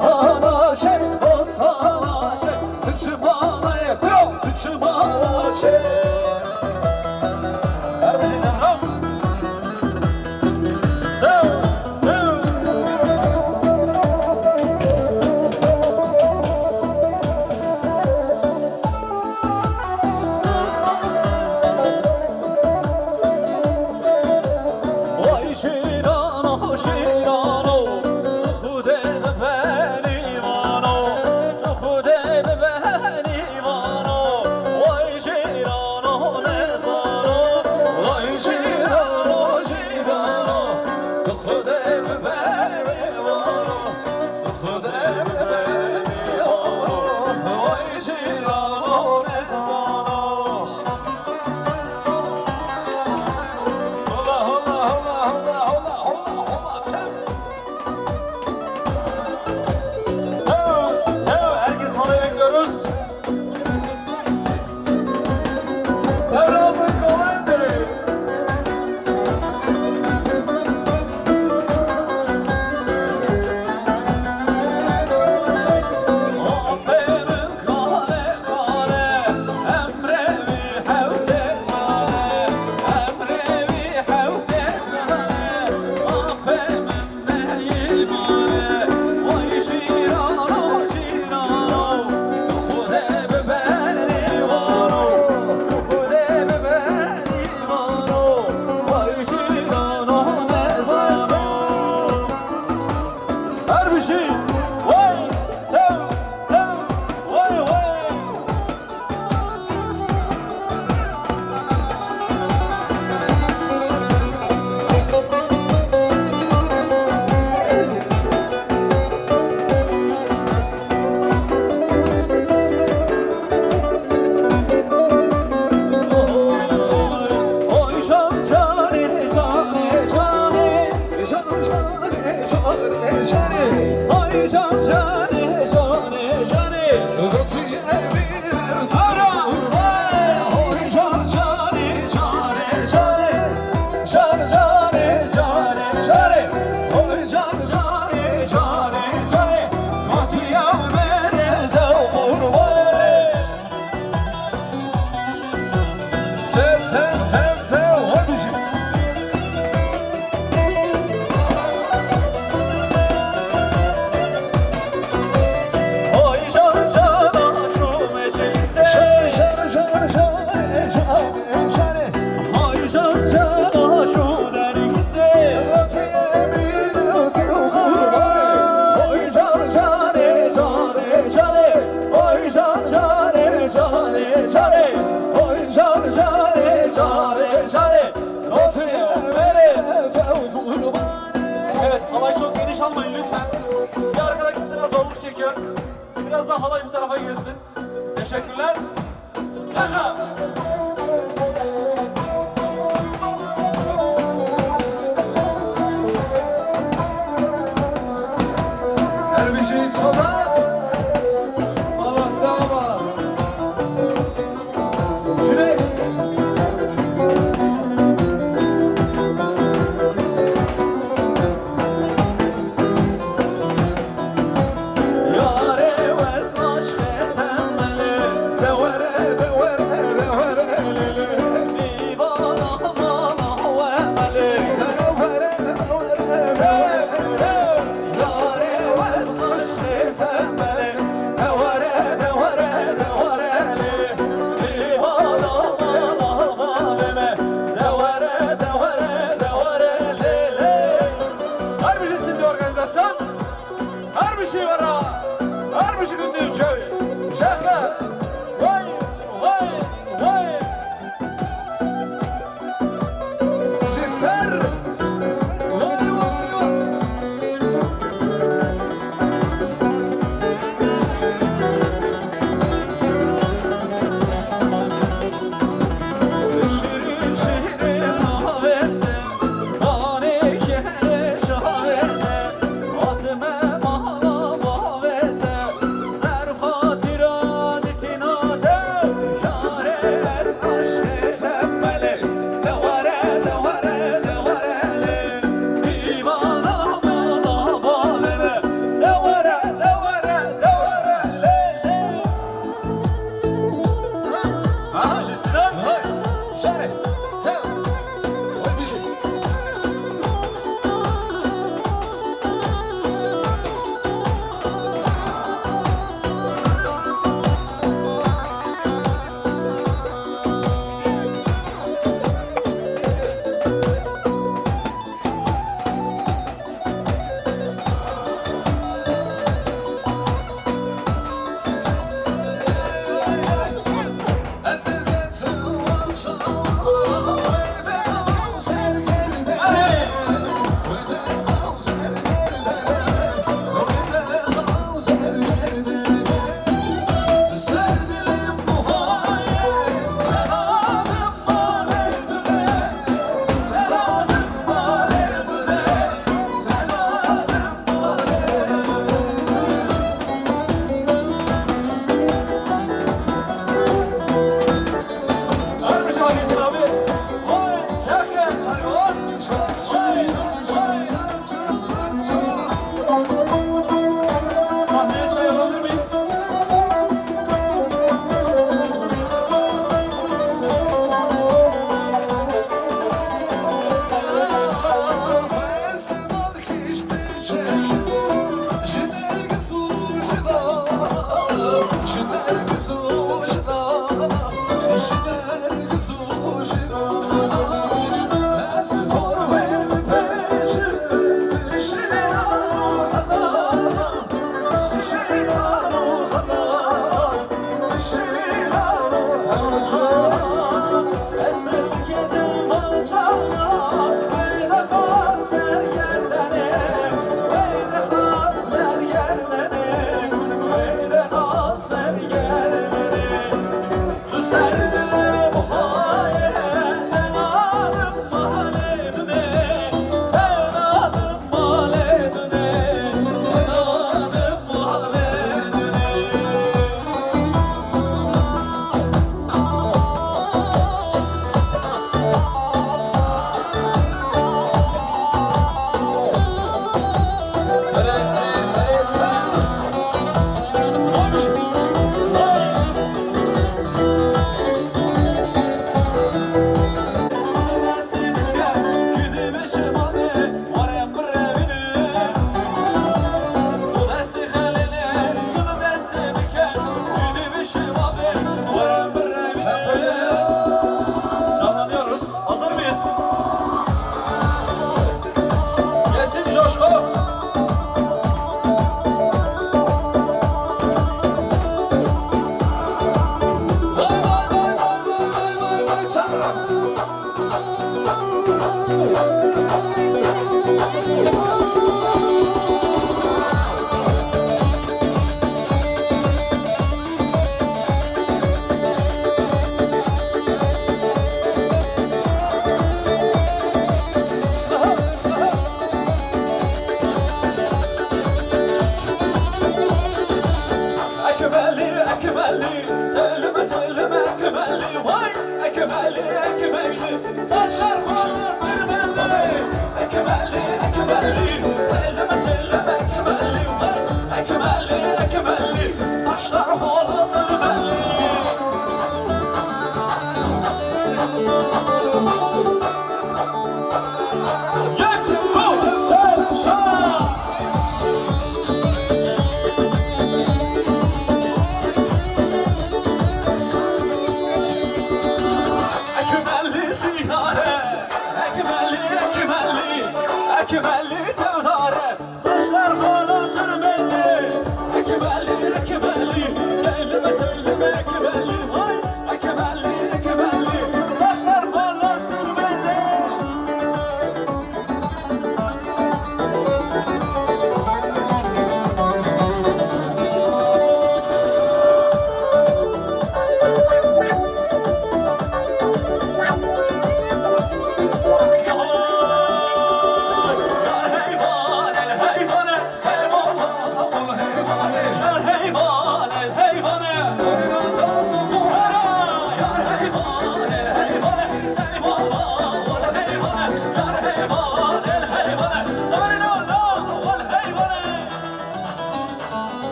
hana şey, o sana şey, tıçım hana yapıyor, tıçım hana şey. Ver bir şeyden lan. Vay şirano, şirano, Hudem benim ano, Hudem benim ano. Vay şirano ne zano, vay şirano, şirano, Hudem benim ano, Hudem benim ano. Vay şirano ne zano. Hola hola hola hola hola hola çem. Herkes halay bekliyoruz. Devramı kolaydır. Aferin kale kale, emrevi hevte sane, emrevi hevte sane, aferin meyimane. Vay şirano şirano, Hudem benim ano, Hudem benim ano. Vay şirano ne zano. Her bir şey. Vay tev tev, vay vay. Oy can cane cane cane, can cane cane cane. Oy can cane cane cane, ötüye bir tara. Oy can cane cane cane, can cane cane cane. Oy can cane cane cane, ötüye bir tara. Sev sev sev sev, hadi şimdi. Oy can cana şu meclise, şan şan şan şan şan şan. Oy can cana şu dergise, öteye bir öte kurban. Oy can cane cane cane, oy can cane cane cane, oy can cane cane cane, öteye bir öte kurban. Evet, halay çok geniş almayın lütfen. Bir arkadaki sıra zorluk çekiyor. Biraz daha halay bu tarafa gelsin. Teşekkürler. Aha. Her bir şey sola. Allah dava. Cüneyt. Yare ve saç ve tembele, devere devere devere.